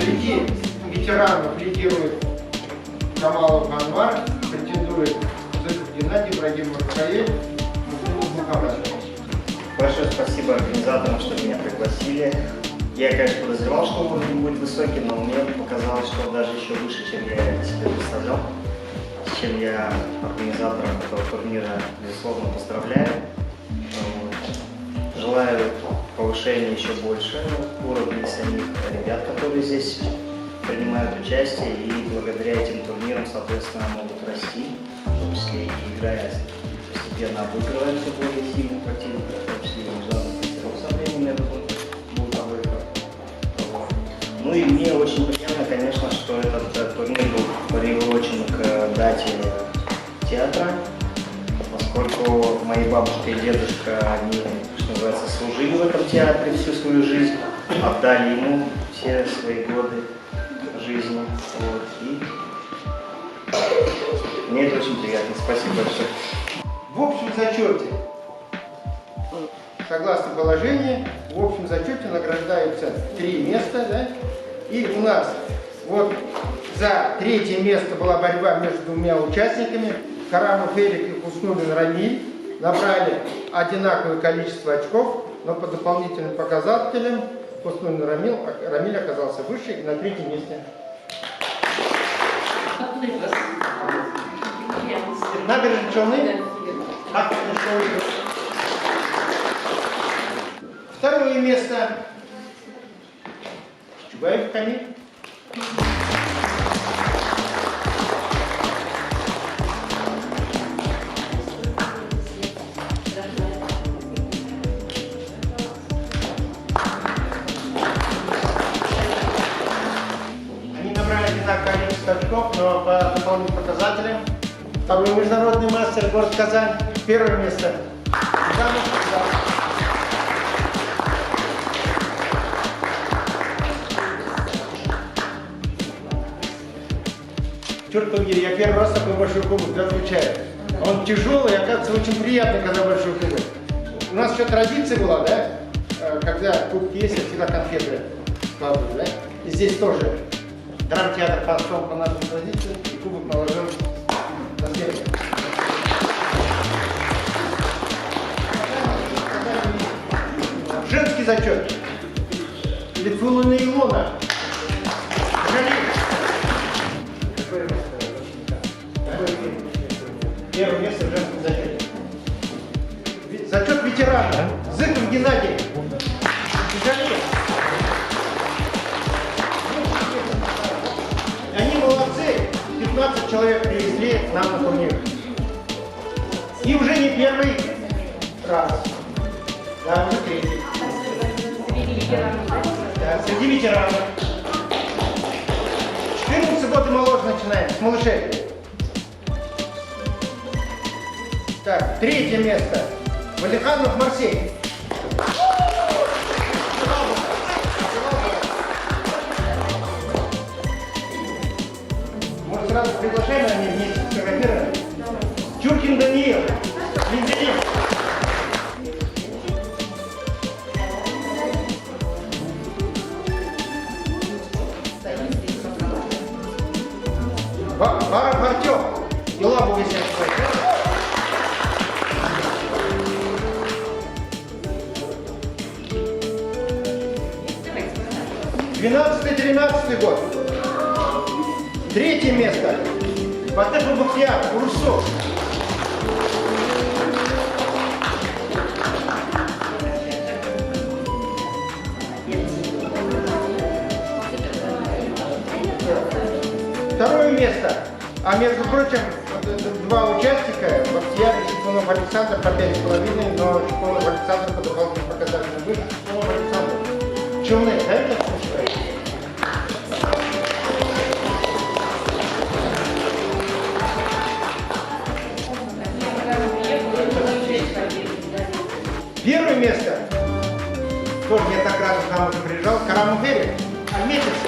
Среди ветеранов лидирует Камалов Анвар, претендует Зыков Геннадий, Ибрагимов Рафаэль, Мухаммад. Большое спасибо организаторам, что меня пригласили. Я, конечно, подозревал, что уровень будет высокий, но мне показалось, что даже еще выше, чем я себе представлял. С чем я организаторам этого турнира, безусловно, поздравляю. Желаю повышения еще больше уровня самих ребят, которые здесь принимают участие, и благодаря этим турнирам, соответственно, могут расти, в том числе и играя постепенно обыгрывая все более сильных противников, в том числе и международных мастеров со временем, я думаю, будут обыгрывать. Ну и мне очень приятно, конечно, что этот турнир был приурочен к дате театра, поскольку мои бабушка и дедушка, они, что называется, служили в этом театре всю свою жизнь, отдали ему все свои годы жизни. Вот. И мне это очень приятно. Спасибо большое. В общем зачете, согласно положению, в общем зачете награждаются 3 места, да? И у нас вот за 3-е место была борьба между 2 участниками. Карамов Эрик и Хуснуллин Рамиль набрали одинаковое количество очков, но по дополнительным показателям Хуснуллин Рамиль оказался выше и на 3-м месте. Набережные Челны. Второе место. Чубаев Камиль. Они набрали одинаковое количество очков, но по дополнительным показателям. Второй международный мастер, город Казань. Первое место. Черт побери, я первый раз такой большой кубок отвечаю. Он тяжелый, оказывается, очень приятный, когда большой кубок. У нас еще традиция была, да? Когда кубки есть, я всегда конфеты складываю, да? И здесь тоже драмтеатр пошел по нашей традиции, и кубок наложил на стенку. Женский зачет. Литвулина Илона. Первое место в женском зачете. Зачет ветерана. Зыков Геннадий. Они молодцы. 15 человек привезли к нам на турнир. И уже не первый раз. Да, уже 3-й. Да, среди ветеранов. 14 год и моложе начинаем, с малышей. Так, 3-е место. Валиханов Марсей. Может, сразу приглашаем, они вместе сфотографировали? Чуркин Даниил. Менделев. Баров Артем. И лабу висят. 12-13 год. 3-е место. Батыш Бахтияр, Урсов. Второе место. А между прочим, 2 участника, Бахтияр и Шипунов Александр по 5,5, но Шипунов Александр по дополнительным показателям выше. Шипунов Александр. Челны, да, это слушай? Первое место, тоже неоднократно к нам уже приезжал, Карамов Эрик, Альметьевск.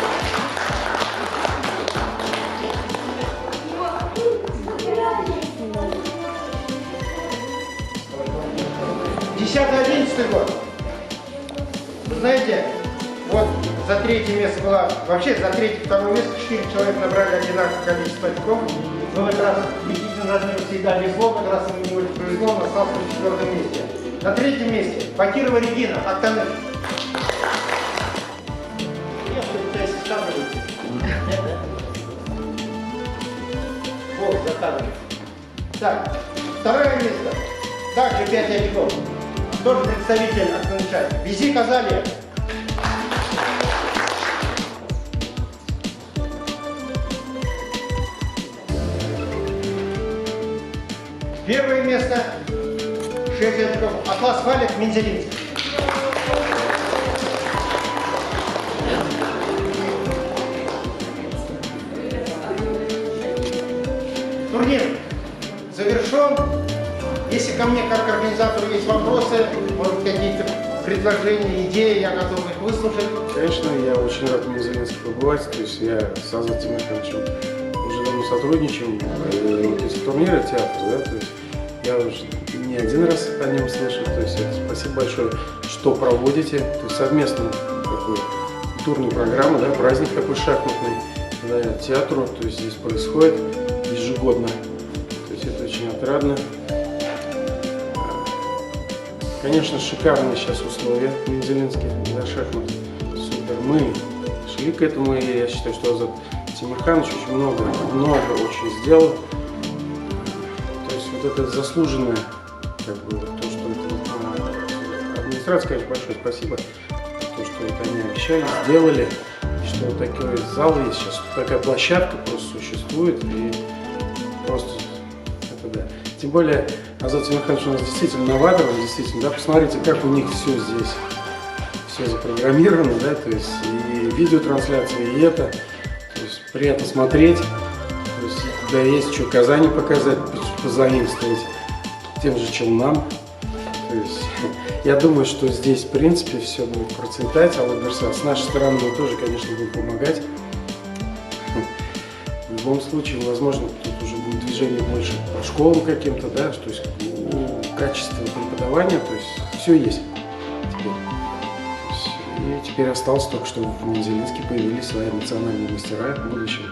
10-11 год. Вы знаете, вот за третье место было, вообще за третье, второе место 4 человека набрали одинаковое количество очков. Но в этот раз Никитин Радмир всегда везло, в этот раз ему не очень повезло, он остался на четвертом месте. На третьем месте Бакирова Регина, Актаны. Я пытаюсь с камерой. Вот, за камерой. Так, второе место. Также 5 очков. Тоже представитель Актаныча. Вези Казали. Первое место. 6 очков. Атлас Валик, Мензелинск. Турнир завершен. Если ко мне как организатору есть вопросы, может какие-то предложения, идеи, я готов их выслушать. Конечно, я очень рад в Мензелинске побывать. То есть я с Азатом Михайловичем уже давно сотрудничаем. Вот эти турниры театра, да, то есть я уже не один раз о нем слышал. То есть это спасибо большое, что проводите. То есть совместную такую культурную программу, да, праздник такой шахматный, да, театру. То есть здесь происходит ежегодно. То есть это очень отрадно. Конечно, шикарные сейчас условия в Мензелинске для шахмат. Супер. Мы шли к этому, и я считаю, что Азат Тимирханович очень много очень сделал. То есть вот это заслуженное, как бы, то, что это, администрация, конечно, большое спасибо, то, что это они обещали, сделали, что вот такой зал есть сейчас, такая площадка просто существует, и просто это да. Тем более Азат Тимирханович у нас действительно новатор, действительно, да, посмотрите, как у них все здесь, все запрограммировано, да, то есть и видеотрансляция, и это, то есть приятно смотреть, то есть да, есть что Казани показать, позаимствовать тем же Челнам, то есть я думаю, что здесь, в принципе, все будет процветать, с нашей стороны мы тоже, конечно, будем помогать. В любом случае, возможно, тут уже будет движение больше по школам каким-то, да, то есть качество преподавания, то есть все есть теперь. И теперь осталось только, что в Мензелинске появились свои национальные мастера в будущем,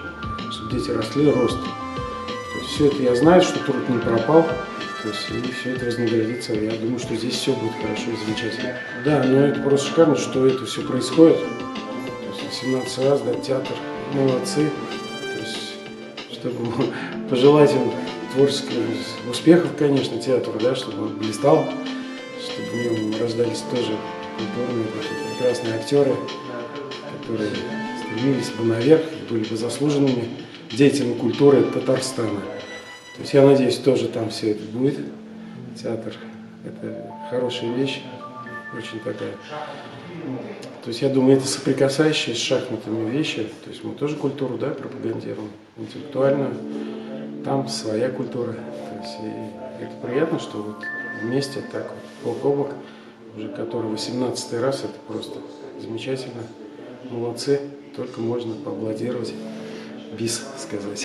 чтобы дети росли, рост. То есть все это я знаю, что труд не пропал, то есть и все это вознаградится. Я думаю, что здесь все будет хорошо и замечательно. Да, но это просто шикарно, что это все происходит. То есть 17 раз, да, театр, молодцы. Чтобы пожелать им творческих успехов, конечно, театру, да, чтобы он блистал, чтобы в нем рождались тоже культурные, прекрасные актеры, которые стремились бы наверх, были бы заслуженными деятелями культуры Татарстана. То есть я надеюсь, тоже там все это будет. Театр – это хорошая вещь, очень такая. То есть я думаю, это соприкасающие с шахматами вещи. То есть мы тоже культуру, да, пропагандируем, интеллектуальную. Там своя культура. То есть и это приятно, что вот вместе так вот, бок о бок, уже который 18-й раз, это просто замечательно. Молодцы, только можно поаплодировать, бис сказать.